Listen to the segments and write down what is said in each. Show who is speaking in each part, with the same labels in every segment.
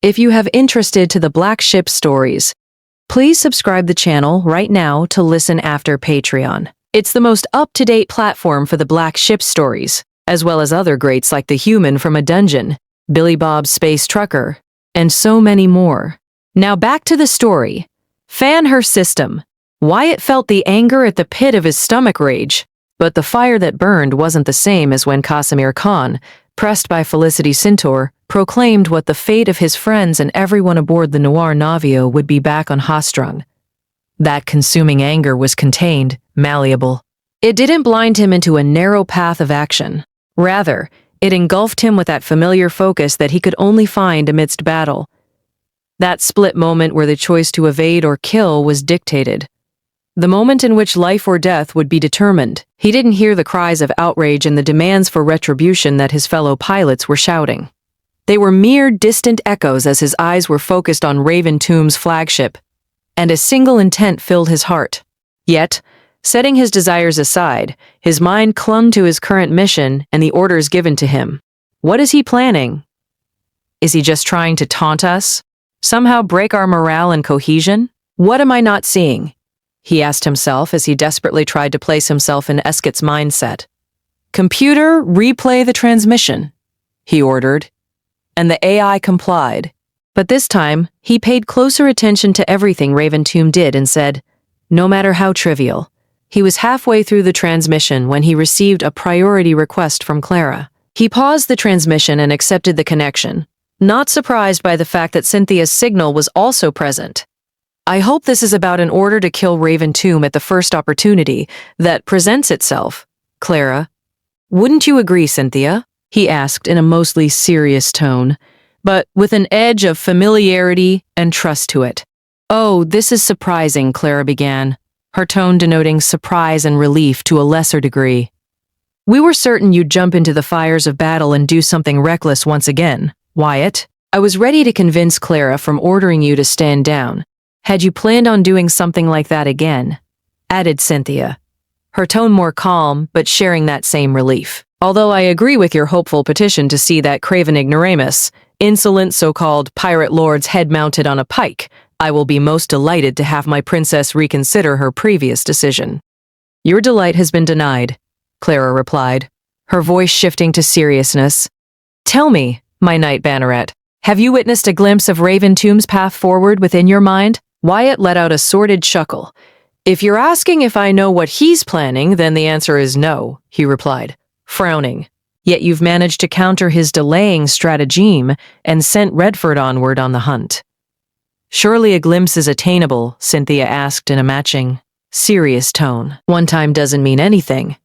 Speaker 1: If you have interested to the Black Ship stories, please subscribe the channel right now to listen after Patreon. It's the most up-to-date platform for the Black Ship stories, as well as other greats like The Human from a Dungeon, Billy Bob's Space Trucker, and so many more. Now back to the story. Fan her system. Wyatt felt the anger at the pit of his stomach rage, but the fire that burned wasn't the same as when Casimir Khan, pressed by Felicity Cintor, proclaimed what the fate of his friends and everyone aboard the Noir Navio would be back on Hastrung. That consuming anger was contained, malleable. It didn't blind him into a narrow path of action. Rather, it engulfed him with that familiar focus that he could only find amidst battle. That split moment where the choice to evade or kill was dictated. The moment in which life or death would be determined. He didn't hear the cries of outrage and the demands for retribution that his fellow pilots were shouting. They were mere distant echoes as his eyes were focused on Raven Tomb's flagship, and a single intent filled his heart. Yet, setting his desires aside, his mind clung to his current mission and the orders given to him. What is he planning? Is he just trying to taunt us? Somehow break our morale and cohesion? What am I not seeing? He asked himself as he desperately tried to place himself in Esket's mindset. Computer, replay the transmission, he ordered, and the AI complied. But this time, he paid closer attention to everything Raven Tomb did and said, no matter how trivial. He was halfway through the transmission when he received a priority request from Clara. He paused the transmission and accepted the connection, not surprised by the fact that Cynthia's signal was also present. I hope this is about an order to kill Raven Tomb at the first opportunity that presents itself, Clara. Wouldn't you agree, Cynthia? He asked in a mostly serious tone, but with an edge of familiarity and trust to it. Oh, this is surprising, Clara began, her tone denoting surprise and relief to a lesser degree. We were certain you'd jump into the fires of battle and do something reckless once again, Wyatt. I was ready to convince Clara from ordering you to stand down. Had you planned on doing something like that again? Added Cynthia, her tone more calm but sharing that same relief. Although I agree with your hopeful petition to see that craven ignoramus, insolent so-called pirate lord's head mounted on a pike, I will be most delighted to have my princess reconsider her previous decision. Your delight has been denied, Clara replied, her voice shifting to seriousness. Tell me, my knight Banneret, have you witnessed a glimpse of Raven Tomb's path forward within your mind? Wyatt let out a sordid chuckle. If you're asking if I know what he's planning, then the answer is no, he replied, frowning. Yet you've managed to counter his delaying stratagem and sent Redford onward on the hunt. Surely a glimpse is attainable, Cynthia asked in a matching, serious tone. One time doesn't mean anything.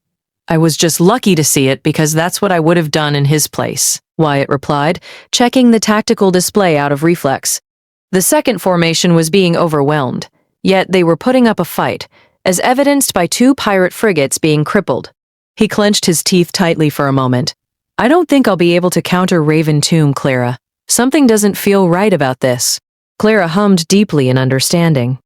Speaker 1: I was just lucky to see it because that's what I would have done in his place, Wyatt replied, checking the tactical display out of reflex. The second formation was being overwhelmed, yet they were putting up a fight, as evidenced by 2 pirate frigates being crippled. He clenched his teeth tightly for a moment. I don't think I'll be able to counter Raven Tomb, Clara. Something doesn't feel right about this. Clara hummed deeply in understanding.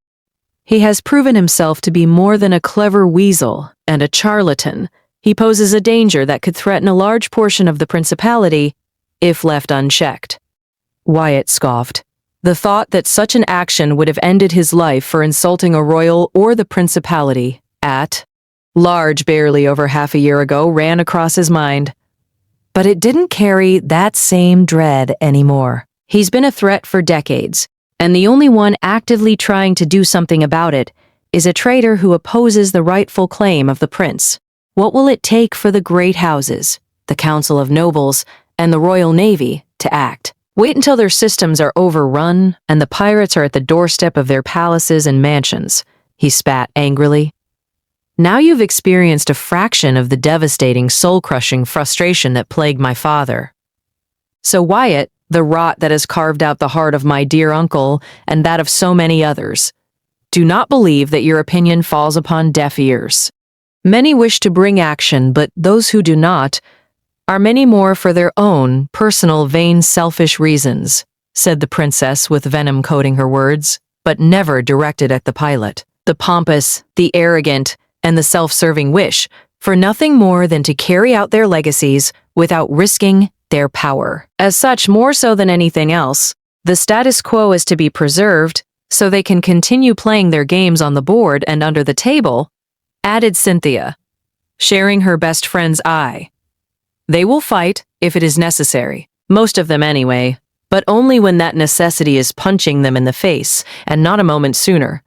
Speaker 1: He has proven himself to be more than a clever weasel and a charlatan. He poses a danger that could threaten a large portion of the principality if left unchecked. Wyatt scoffed. The thought that such an action would have ended his life for insulting a royal or the principality at large barely over half a year ago ran across his mind. But it didn't carry that same dread anymore. He's been a threat for decades, and the only one actively trying to do something about it is a traitor who opposes the rightful claim of the prince. What will it take for the great houses, the Council of Nobles, and the Royal Navy to act? Wait until their systems are overrun and the pirates are at the doorstep of their palaces and mansions, he spat angrily. Now you've experienced a fraction of the devastating, soul-crushing frustration that plagued my father. So Wyatt, the rot that has carved out the heart of my dear uncle and that of so many others, do not believe that your opinion falls upon deaf ears. Many wish to bring action, but those who do not are many more for their own personal, vain, selfish reasons, said the princess with venom coating her words, but never directed at the pilot. The pompous, the arrogant, and the self-serving wish for nothing more than to carry out their legacies without risking their power. As such, more so than anything else, The status quo is to be preserved, so they can continue playing their games on the board and under the table, added Cynthia, sharing her best friend's eye. They will fight if it is necessary, most of them anyway, but only when that necessity is punching them in the face, and not a moment sooner.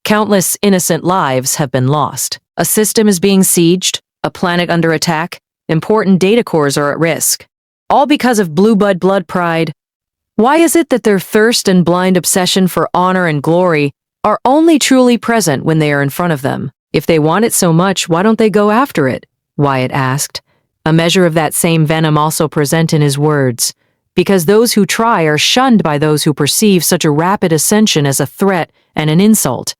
Speaker 1: Countless innocent lives have been lost. A system is being sieged, a planet under attack, important data cores are at risk. All because of blue blood pride. Why is it that their thirst and blind obsession for honor and glory are only truly present when they are in front of them? If they want it so much, why don't they go after it? Wyatt asked, a measure of that same venom also present in his words. Because those who try are shunned by those who perceive such a rapid ascension as a threat and an insult.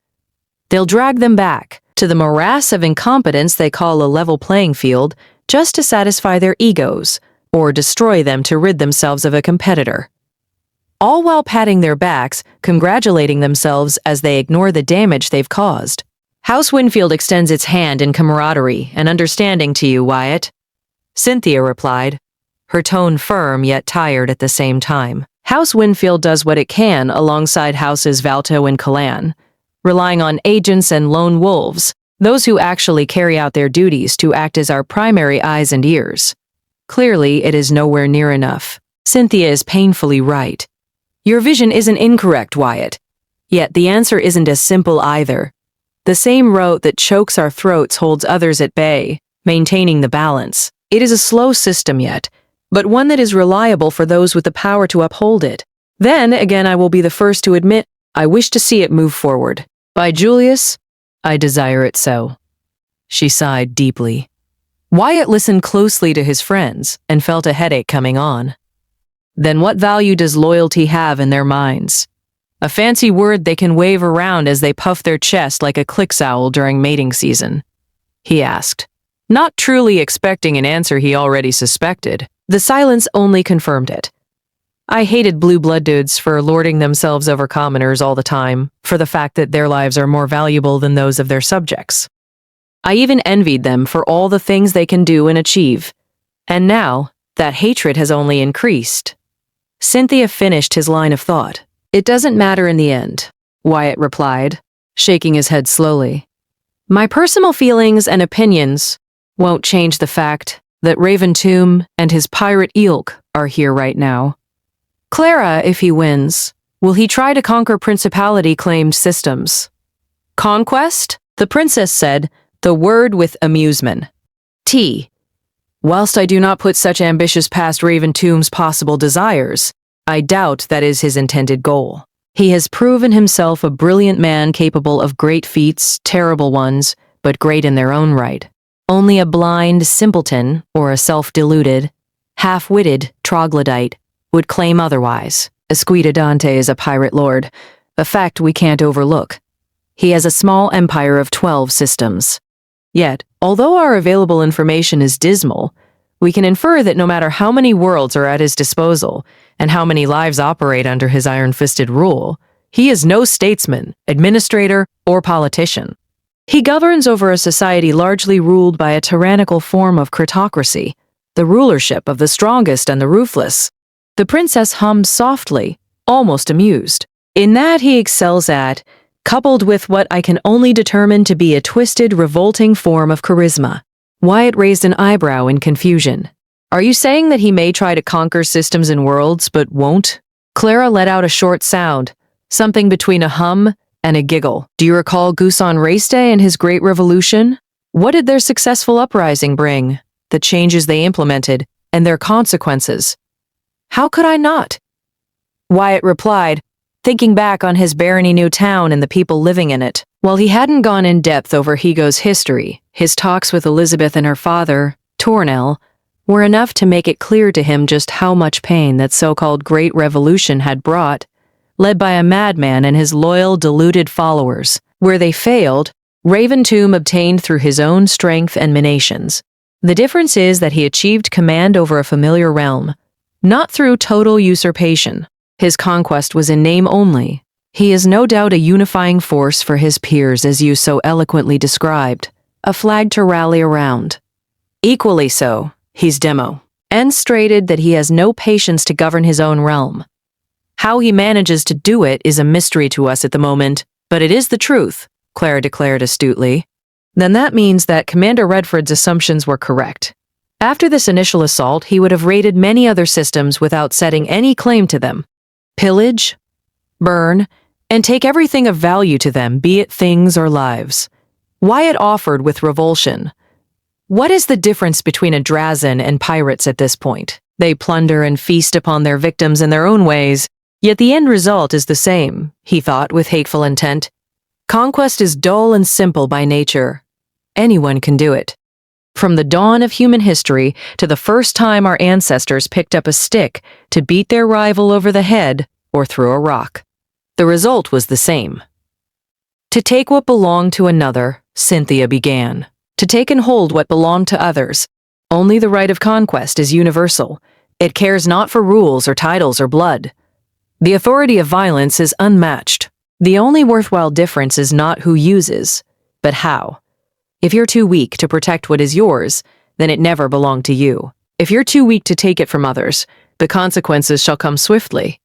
Speaker 1: They'll drag them back to the morass of incompetence they call a level playing field just to satisfy their egos, or destroy them to rid themselves of a competitor. All while patting their backs, congratulating themselves as they ignore the damage they've caused. House Winfield extends its hand in camaraderie and understanding to you, Wyatt. Cynthia replied, her tone firm yet tired at the same time. House Winfield does what it can alongside Houses Valto and Kalan, relying on agents and lone wolves, those who actually carry out their duties to act as our primary eyes and ears. Clearly, it is nowhere near enough. Cynthia is painfully right. Your vision isn't incorrect, Wyatt. Yet the answer isn't as simple either. The same rote that chokes our throats holds others at bay, maintaining the balance. It is a slow system yet, but one that is reliable for those with the power to uphold it. Then, again, I will be the first to admit, I wish to see it move forward. By Julius, I desire it so. She sighed deeply. Wyatt listened closely to his friends and felt a headache coming on. Then what value does loyalty have in their minds? A fancy word they can wave around as they puff their chest like a click owl during mating season. He asked, not truly expecting an answer he already suspected. The silence only confirmed it. I hated blue blood dudes for lording themselves over commoners all the time, for the fact that their lives are more valuable than those of their subjects. I even envied them for all the things they can do and achieve. And now, that hatred has only increased. Cynthia finished his line of thought. It doesn't matter in the end, Wyatt replied, shaking his head slowly. My personal feelings and opinions won't change the fact that Raven Tomb and his pirate ilk are here right now. Clara, if he wins, will he try to conquer principality-claimed systems? Conquest? The princess said, the word with amusement. Whilst I do not put such ambitions past Raven Tomb's possible desires, I doubt that is his intended goal. He has proven himself a brilliant man capable of great feats, terrible ones, but great in their own right. Only a blind simpleton, or a self-deluded, half-witted troglodyte would claim otherwise. Esquita Dante is a pirate lord, a fact we can't overlook. He has a small empire of 12 systems. Yet, although our available information is dismal, we can infer that no matter how many worlds are at his disposal and how many lives operate under his iron-fisted rule, he is no statesman, administrator, or politician. He governs over a society largely ruled by a tyrannical form of critocracy, the rulership of the strongest and the ruthless. The princess hummed softly, almost amused. In that he excels at, coupled with what I can only determine to be a twisted, revolting form of charisma. Wyatt raised an eyebrow in confusion. Are you saying that he may try to conquer systems and worlds, but won't? Clara let out a short sound, something between a hum and a giggle. Do you recall Gusan Race Day and his Great Revolution? What did their successful uprising bring? The changes they implemented, and their consequences. How could I not? Wyatt replied, thinking back on his barony new town and the people living in it. While he hadn't gone in depth over Higo's history, his talks with Elizabeth and her father, Tornell, were enough to make it clear to him just how much pain that so-called Great Revolution had brought, led by a madman and his loyal, deluded followers. Where they failed, Raven Tomb obtained through his own strength and manations. The difference is that he achieved command over a familiar realm, not through total usurpation. His conquest was in name only. He is no doubt a unifying force for his peers, as you so eloquently described, a flag to rally around. Equally so, he's demo, and stated that he has no patience to govern his own realm. How he manages to do it is a mystery to us at the moment, but it is the truth, Clara declared astutely. Then that means that Commander Redford's assumptions were correct. After this initial assault, he would have raided many other systems without setting any claim to them. Pillage, burn, and take everything of value to them, be it things or lives. Wyatt offered with revulsion. What is the difference between a Drazen and pirates at this point? They plunder and feast upon their victims in their own ways, yet the end result is the same, he thought with hateful intent. Conquest is dull and simple by nature. Anyone can do it. From the dawn of human history to the first time our ancestors picked up a stick to beat their rival over the head or throw a rock. The result was the same. To take what belonged to another, Cynthia began. To take and hold what belonged to others. Only the right of conquest is universal. It cares not for rules or titles or blood. The authority of violence is unmatched. The only worthwhile difference is not who uses, but how. If you're too weak to protect what is yours, then it never belonged to you. If you're too weak to take it from others, the consequences shall come swiftly.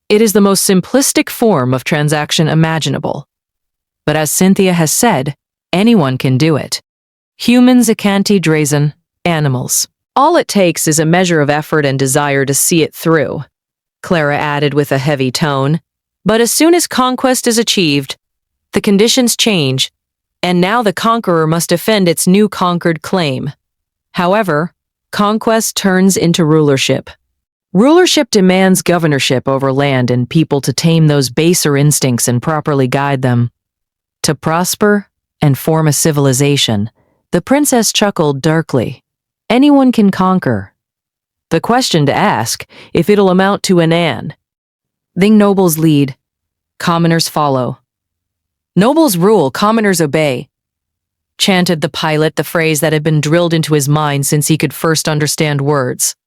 Speaker 1: It is the most simplistic form of transaction imaginable. But as Cynthia has said, anyone can do it. Humans acanti drazen, animals. All it takes is a measure of effort and desire to see it through, Clara added with a heavy tone. But as soon as conquest is achieved, the conditions change, and now the conqueror must defend its new conquered claim. However, conquest turns into rulership. Rulership demands governorship over land and people to tame those baser instincts and properly guide them. To prosper and form a civilization, the princess chuckled darkly. Anyone can conquer. The question to ask, if it'll amount to an an. Then nobles lead, commoners follow. Nobles rule, commoners obey, chanted the pilot, the phrase that had been drilled into his mind since he could first understand words.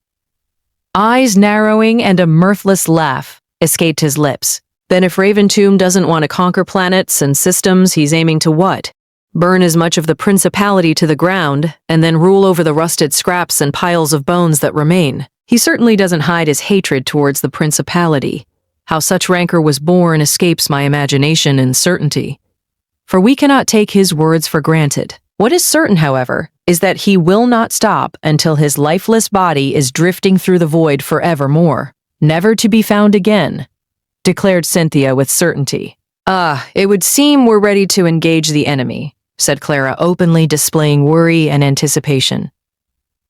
Speaker 1: Eyes narrowing and a mirthless laugh escaped his lips. Then if Raventomb doesn't want to conquer planets and systems, he's aiming to what? Burn as much of the principality to the ground, and then rule over the rusted scraps and piles of bones that remain. He certainly doesn't hide his hatred towards the principality. How such rancor was born escapes my imagination and certainty. For we cannot take his words for granted. What is certain, however, is that he will not stop until his lifeless body is drifting through the void forevermore, never to be found again, declared Cynthia with certainty. It would seem we're ready to engage the enemy, said Clara, openly displaying worry and anticipation.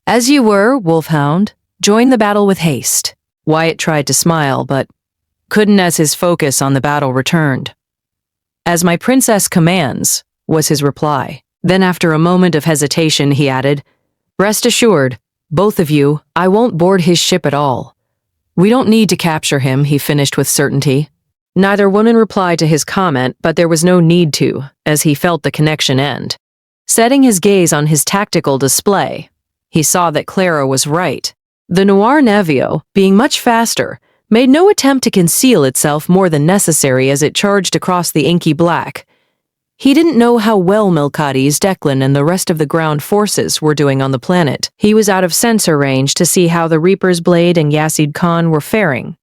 Speaker 1: As you were, Wolfhound. Join the battle with haste. Wyatt tried to smile, but couldn't as his focus on the battle returned. As my princess commands, was his reply. Then after a moment of hesitation, he added, Rest assured, both of you, I won't board his ship at all. We don't need to capture him, he finished with certainty. Neither woman replied to his comment, but there was no need to, as he felt the connection end. Setting his gaze on his tactical display, he saw that Clara was right. The Noir Navio, being much faster, made no attempt to conceal itself more than necessary as it charged across the inky black. He didn't know how well Milcades, Declan, and the rest of the ground forces were doing on the planet. He was out of sensor range to see how the Reaper's Blade and Yasid Khan were faring.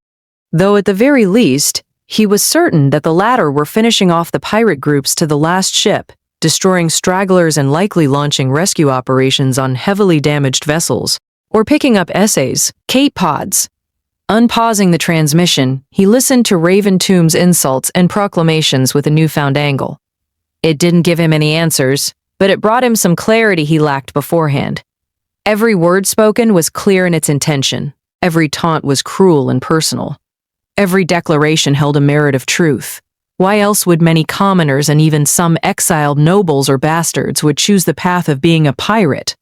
Speaker 1: Though at the very least, he was certain that the latter were finishing off the pirate groups to the last ship, destroying stragglers and likely launching rescue operations on heavily damaged vessels, or picking up essays, Kate pods. Unpausing the transmission, he listened to Raventomb's insults and proclamations with a newfound angle. It didn't give him any answers, but it brought him some clarity he lacked beforehand. Every word spoken was clear in its intention. Every taunt was cruel and personal. Every declaration held a merit of truth. Why else would many commoners and even some exiled nobles or bastards would choose the path of being a pirate?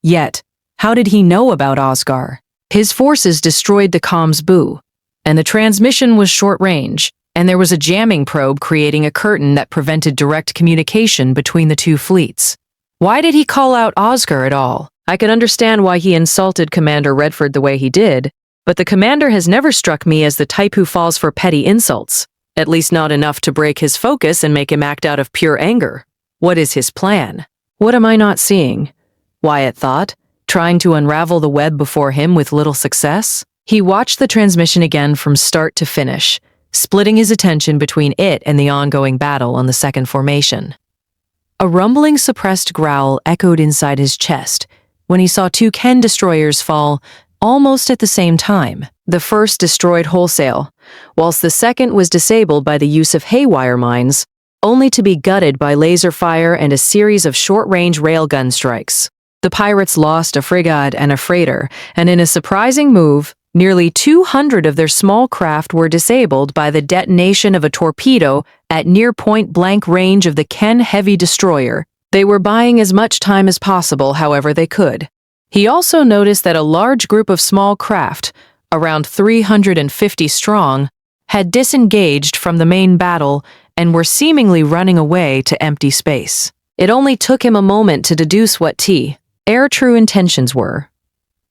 Speaker 1: Yet, how did he know about Oscar? His forces destroyed the comms boo, and the transmission was short range, and there was a jamming probe creating a curtain that prevented direct communication between the two fleets. Why did he call out Oscar at all? I could understand why he insulted Commander Redford the way he did, but the commander has never struck me as the type who falls for petty insults, at least not enough to break his focus and make him act out of pure anger. What is his plan? What am I not seeing? Wyatt thought, trying to unravel the web before him with little success. He watched the transmission again from start to finish, splitting his attention between it and the ongoing battle on the second formation. A rumbling, suppressed growl echoed inside his chest when he saw two Ken destroyers fall almost at the same time. The first destroyed wholesale, whilst the second was disabled by the use of haywire mines, only to be gutted by laser fire and a series of short-range railgun strikes. The pirates lost a frigate and a freighter, and in a surprising move, nearly 200 of their small craft were disabled by the detonation of a torpedo at near point-blank range of the Ken heavy destroyer. They were buying as much time as possible however they could. He also noticed that a large group of small craft, around 350 strong, had disengaged from the main battle and were seemingly running away to empty space. It only took him a moment to deduce what their true intentions were.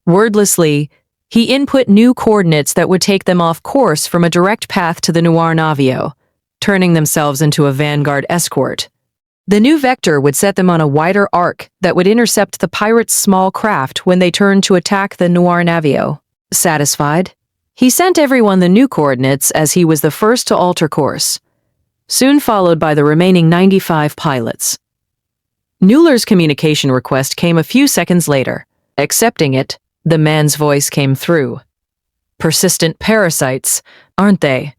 Speaker 1: Wordlessly, he input new coordinates that would take them off course from a direct path to the Noir Navio, turning themselves into a vanguard escort. The new vector would set them on a wider arc that would intercept the pirates' small craft when they turned to attack the Noir Navio. Satisfied, he sent everyone the new coordinates as he was the first to alter course, soon followed by the remaining 95 pilots. Mueller's communication request came a few seconds later. Accepting it, the man's voice came through. Persistent parasites, aren't they?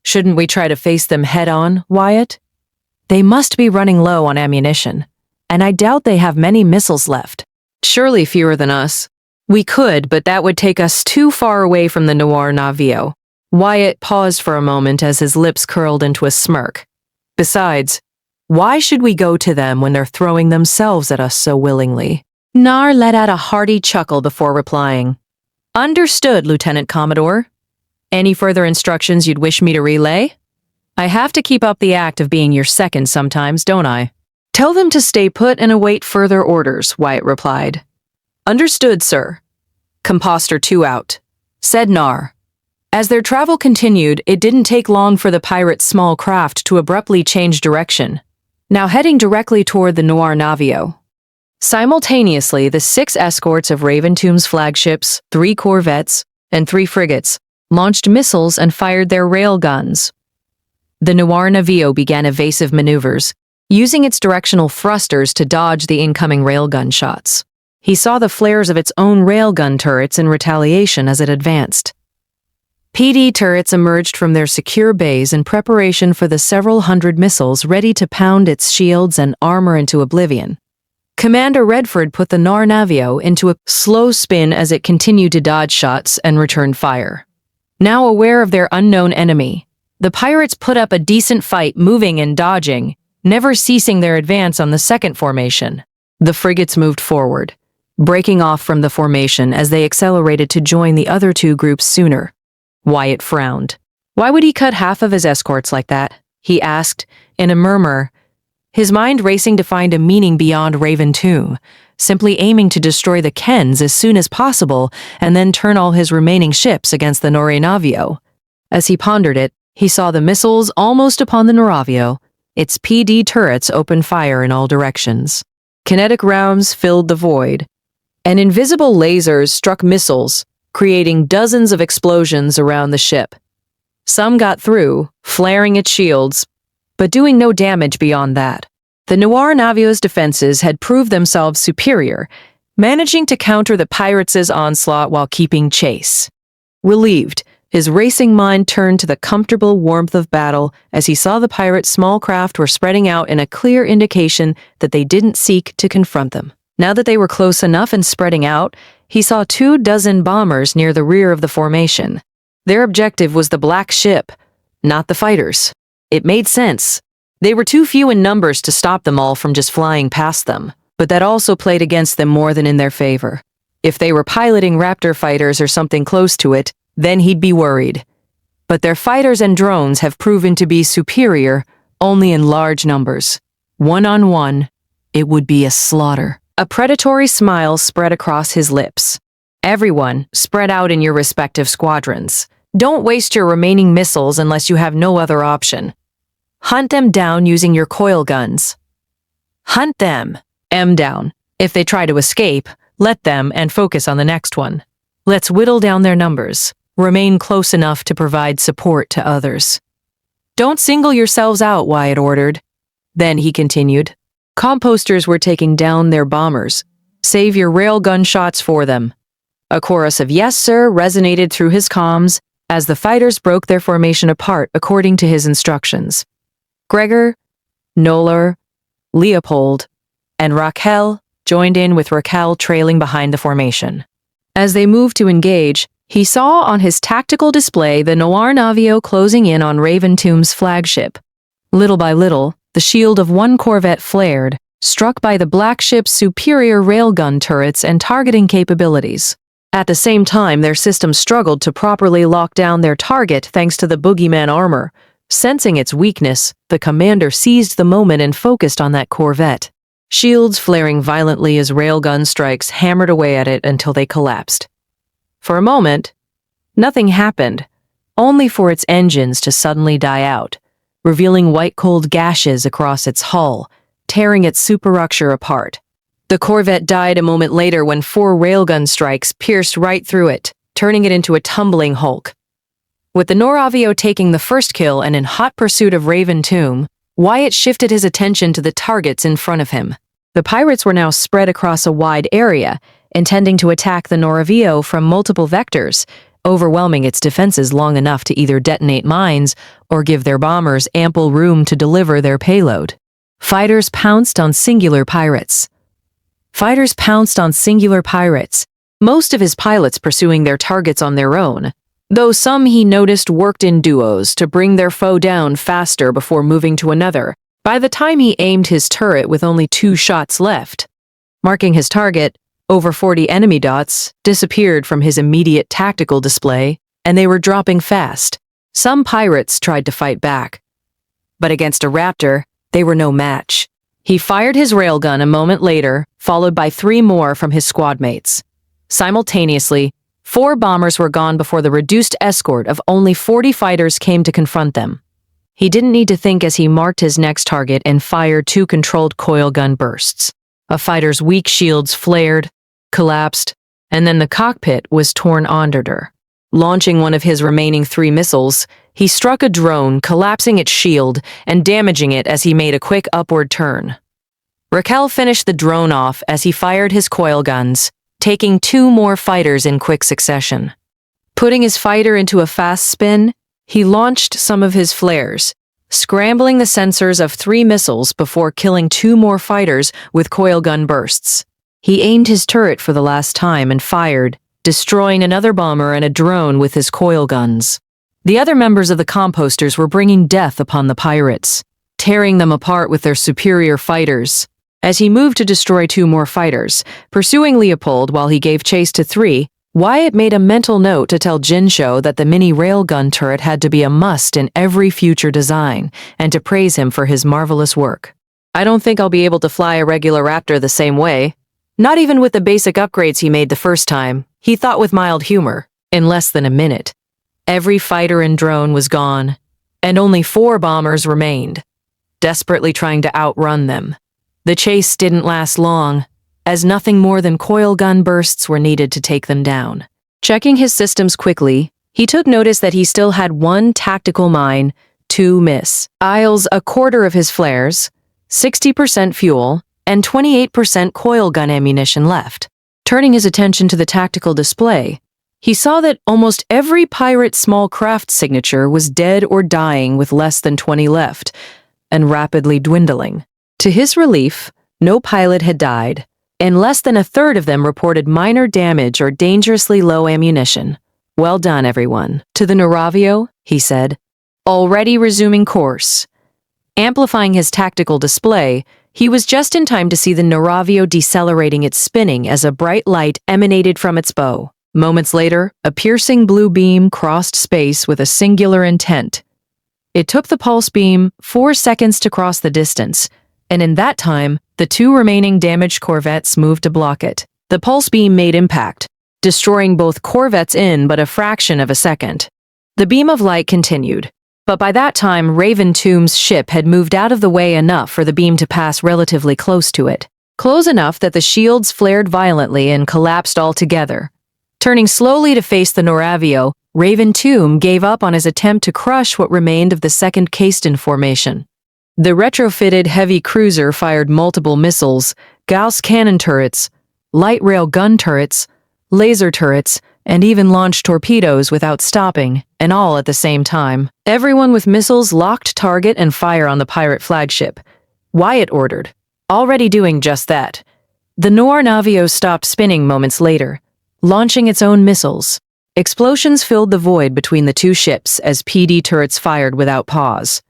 Speaker 1: Shouldn't we try to face them head-on, Wyatt? They must be running low on ammunition, and I doubt they have many missiles left. Surely fewer than us. We could, but that would take us too far away from the Noir Navio. Wyatt paused for a moment as his lips curled into a smirk. Besides, why should we go to them when they're throwing themselves at us so willingly? Nar let out a hearty chuckle before replying. Understood, Lieutenant Commodore. Any further instructions you'd wish me to relay? I have to keep up the act of being your second sometimes, don't I? Tell them to stay put and await further orders, Wyatt replied. Understood, sir. Composter 2 out, said Nar. As their travel continued, it didn't take long for the pirates' small craft to abruptly change direction, now heading directly toward the Noir Navio. Simultaneously, the 6 escorts of Raventomb's flagships, 3 corvettes, and 3 frigates launched missiles and fired their railguns. The Noir Navio began evasive maneuvers, using its directional thrusters to dodge the incoming railgun shots. He saw the flares of its own railgun turrets in retaliation as it advanced. PD turrets emerged from their secure bays in preparation for the several hundred missiles ready to pound its shields and armor into oblivion. Commander Redford put the Noir Navio into a slow spin as it continued to dodge shots and return fire. Now aware of their unknown enemy, the pirates put up a decent fight, moving and dodging, never ceasing their advance on the second formation. The frigates moved forward, breaking off from the formation as they accelerated to join the other 2 groups sooner. Wyatt frowned. Why would he cut half of his escorts like that? He asked, in a murmur, his mind racing to find a meaning beyond Raventomb, simply aiming to destroy the Kens as soon as possible and then turn all his remaining ships against the Noir Navio. As he pondered it, he saw the missiles almost upon the Navio, its PD turrets open fire in all directions. Kinetic rounds filled the void, and invisible lasers struck missiles, creating dozens of explosions around the ship. Some got through, flaring its shields, but doing no damage beyond that. The Noir Navio's defenses had proved themselves superior, managing to counter the pirates' onslaught while keeping chase. Relieved, his racing mind turned to the comfortable warmth of battle as he saw the pirates' small craft were spreading out in a clear indication that they didn't seek to confront them. Now that they were close enough and spreading out, he saw 24 bombers near the rear of the formation. Their objective was the black ship, not the fighters. It made sense. They were too few in numbers to stop them all from just flying past them, but that also played against them more than in their favor. If they were piloting Raptor fighters or something close to it, then he'd be worried. But their fighters and drones have proven to be superior only in large numbers. One-on-one, it would be a slaughter. A predatory smile spread across his lips. Everyone, spread out in your respective squadrons. Don't waste your remaining missiles unless you have no other option. Hunt them down using your coil guns. Hunt them. M down. If they try to escape, let them and focus on the next one. Let's whittle down their numbers. Remain close enough to provide support to others. Don't single yourselves out, Wyatt ordered. Then he continued. Composters were taking down their bombers. Save your railgun shots for them. A chorus of yes, sir resonated through his comms as the fighters broke their formation apart according to his instructions. Gregor, Noller, Leopold, and Raquel joined in with Raquel trailing behind the formation. As they moved to engage, he saw on his tactical display the Noir Navio closing in on Raventomb's flagship. Little by little, the shield of one corvette flared, struck by the black ship's superior railgun turrets and targeting capabilities. At the same time, their system struggled to properly lock down their target thanks to the boogeyman armor. Sensing its weakness, the commander seized the moment and focused on that corvette. Shields flaring violently as railgun strikes hammered away at it until they collapsed. For a moment, nothing happened, only for its engines to suddenly die out, revealing white-cold gashes across its hull, tearing its superstructure apart. The corvette died a moment later when 4 railgun strikes pierced right through it, turning it into a tumbling hulk. With the Noir Navio taking the first kill and in hot pursuit of Raventomb, Wyatt shifted his attention to the targets in front of him. The pirates were now spread across a wide area, intending to attack the Noir Navio from multiple vectors, overwhelming its defenses long enough to either detonate mines or give their bombers ample room to deliver their payload. Fighters pounced on singular pirates. Most of his pilots pursuing their targets on their own, though some he noticed worked in duos to bring their foe down faster before moving to another. By the time he aimed his turret with only 2 shots left, marking his target, over 40 enemy dots disappeared from his immediate tactical display, and they were dropping fast. Some pirates tried to fight back, but against a raptor, they were no match. He fired his railgun a moment later, followed by 3 more from his squad mates. Simultaneously, 4 bombers were gone before the reduced escort of only 40 fighters came to confront them. He didn't need to think as he marked his next target and fired 2 controlled coil gun bursts. A fighter's weak shields flared, collapsed, and then the cockpit was torn under. Launching one of his remaining 3 missiles, he struck a drone, collapsing its shield and damaging it as he made a quick upward turn. Raquel finished the drone off as he fired his coil guns, taking 2 more fighters in quick succession. Putting his fighter into a fast spin, he launched some of his flares, scrambling the sensors of 3 missiles before killing 2 more fighters with coil gun bursts. He aimed his turret for the last time and fired, destroying another bomber and a drone with his coil guns. The other members of the composters were bringing death upon the pirates, tearing them apart with their superior fighters. As he moved to destroy 2 more fighters, pursuing Leopold while he gave chase to 3, Wyatt made a mental note to tell Jinsho that the mini railgun turret had to be a must in every future design, and to praise him for his marvelous work. I don't think I'll be able to fly a regular Raptor the same way. Not even with the basic upgrades he made the first time, he thought with mild humor, in less than a minute. Every fighter and drone was gone, and only 4 bombers remained, desperately trying to outrun them. The chase didn't last long, as nothing more than coil gun bursts were needed to take them down. Checking his systems quickly, he took notice that he still had 1 tactical mine, 2 missiles, a quarter of his flares, 60% fuel, and 28% coil gun ammunition left. Turning his attention to the tactical display, he saw that almost every pirate small craft signature was dead or dying with less than 20 left, and rapidly dwindling. To his relief, no pilot had died, and less than a third of them reported minor damage or dangerously low ammunition. Well done, everyone. To the Noir Navio, he said, already resuming course. Amplifying his tactical display, he was just in time to see the Noir Navio decelerating its spinning as a bright light emanated from its bow. Moments later, a piercing blue beam crossed space with a singular intent. It took the pulse beam 4 seconds to cross the distance, and in that time, the 2 remaining damaged corvettes moved to block it. The pulse beam made impact, destroying both corvettes in but a fraction of a second. The beam of light continued, but by that time Raventomb's ship had moved out of the way enough for the beam to pass relatively close to it. Close enough that the shields flared violently and collapsed altogether, Turning slowly to face the Noir Navio, Raven Tomb gave up on his attempt to crush what remained of the second Caiston formation. The retrofitted heavy cruiser fired multiple missiles, Gauss cannon turrets, light rail gun turrets, laser turrets, and even launched torpedoes without stopping, and all at the same time. Everyone with missiles locked target and fire on the pirate flagship. Wyatt ordered, already doing just that. The Noir Navio stopped spinning moments later, launching its own missiles. Explosions filled the void between the two ships as PD turrets fired without pause.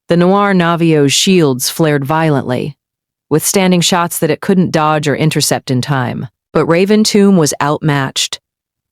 Speaker 1: The Noir Navio's shields flared violently, withstanding shots that it couldn't dodge or intercept in time. But Raven Tomb was outmatched.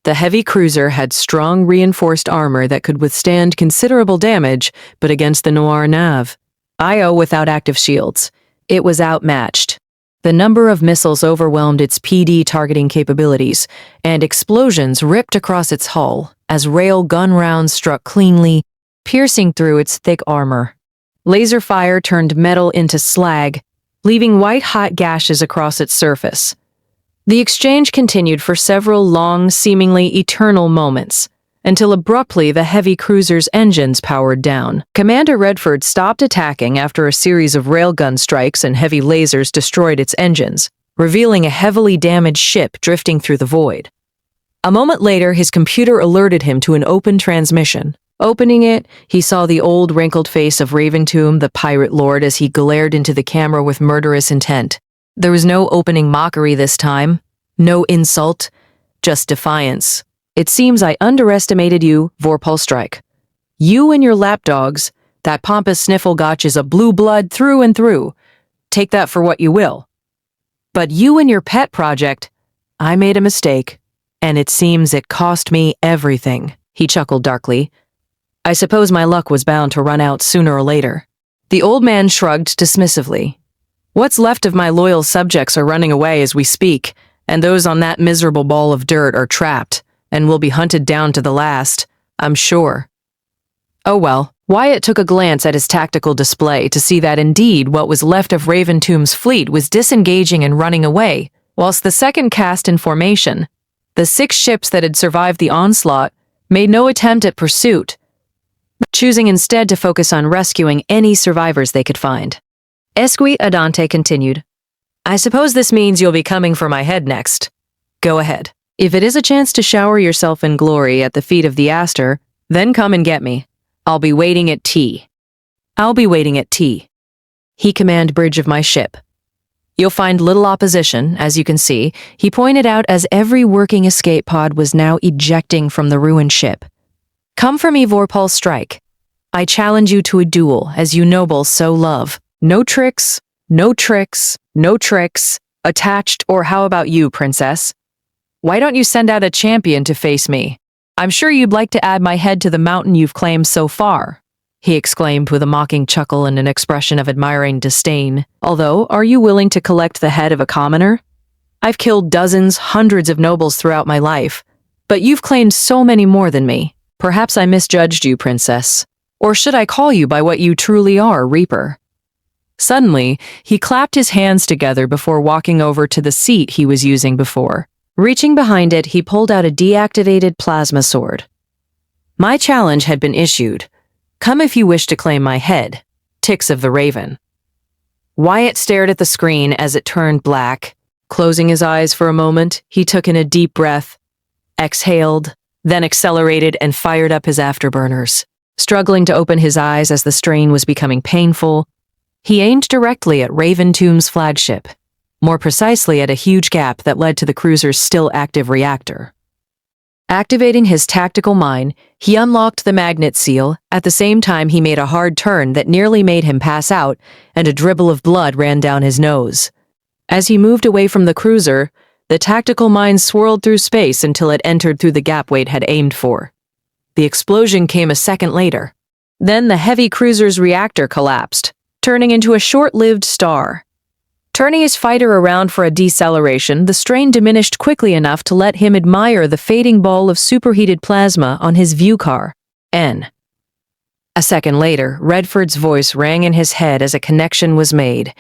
Speaker 1: The heavy cruiser had strong reinforced armor that could withstand considerable damage, but against the Noir Navio without active shields, it was outmatched. The number of missiles overwhelmed its PD targeting capabilities, and explosions ripped across its hull as rail gun rounds struck cleanly, piercing through its thick armor. Laser fire turned metal into slag, leaving white-hot gashes across its surface. The exchange continued for several long, seemingly eternal moments, until abruptly the heavy cruiser's engines powered down. Commander Redford stopped attacking after a series of railgun strikes and heavy lasers destroyed its engines, revealing a heavily damaged ship drifting through the void. A moment later, his computer alerted him to an open transmission. Opening it, he saw the old, wrinkled face of Raven Tomb, the pirate lord, as he glared into the camera with murderous intent. There was no opening mockery this time, no insult, just defiance. It seems I underestimated you, Vorpal. You and your lapdogs, that pompous Snifflegotch is a blue blood through and through. Take that for what you will. But you and your pet project, I made a mistake, and it seems it cost me everything. He chuckled darkly. I suppose my luck was bound to run out sooner or later. The old man shrugged dismissively. What's left of my loyal subjects are running away as we speak, and those on that miserable ball of dirt are trapped, and will be hunted down to the last, I'm sure. Oh well, Wyatt took a glance at his tactical display to see that indeed what was left of Raven Tomb's fleet was disengaging and running away, whilst the second Caiston formation, the 6 ships that had survived the onslaught, made no attempt at pursuit, choosing instead to focus on rescuing any survivors they could find. Esqui Adante continued, I suppose this means you'll be coming for my head next. Go ahead. If it is a chance to shower yourself in glory at the feet of the Aster, then come and get me. I'll be waiting at tea. I'll be waiting at tea. He commanded bridge of my ship. You'll find little opposition, as you can see, he pointed out as every working escape pod was now ejecting from the ruined ship. Come for me, Vorpal. I challenge you to a duel, as you nobles so love. No tricks, no tricks, no tricks, attached, or how about you, princess? Why don't you send out a champion to face me? I'm sure you'd like to add my head to the mountain you've claimed so far, he exclaimed with a mocking chuckle and an expression of admiring disdain. Although, are you willing to collect the head of a commoner? I've killed dozens, hundreds of nobles throughout my life, but you've claimed so many more than me. Perhaps I misjudged you, princess. Or should I call you by what you truly are, Reaper? Suddenly, he clapped his hands together before walking over to the seat he was using before. Reaching behind it, he pulled out a deactivated plasma sword. My challenge had been issued. Come if you wish to claim my head. Ticks of the Raven. Wyatt stared at the screen as it turned black. Closing his eyes for a moment, he took in a deep breath, exhaled, then accelerated and fired up his afterburners. Struggling to open his eyes as the strain was becoming painful, he aimed directly at Raven Tomb's flagship, more precisely at a huge gap that led to the cruiser's still active reactor. Activating his tactical mind, he unlocked the magnet seal. At the same time, he made a hard turn that nearly made him pass out, and a dribble of blood ran down his nose. As he moved away from the cruiser, the tactical mind swirled through space until it entered through the gap Wade had aimed for. The explosion came a second later. Then the heavy cruiser's reactor collapsed, turning into a short-lived star. Turning his fighter around for a deceleration, the strain diminished quickly enough to let him admire the fading ball of superheated plasma on his view car. A second later, Redford's voice rang in his head as a connection was made.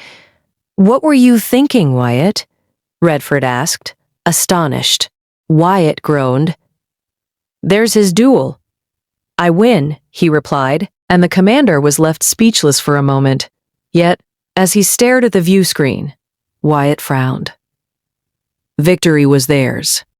Speaker 1: What were you thinking, Wyatt? Redford asked, astonished. Wyatt groaned. "There's his duel." "I win," he replied, and the commander was left speechless for a moment. Yet, as he stared at the view screen, Wyatt frowned. Victory was theirs.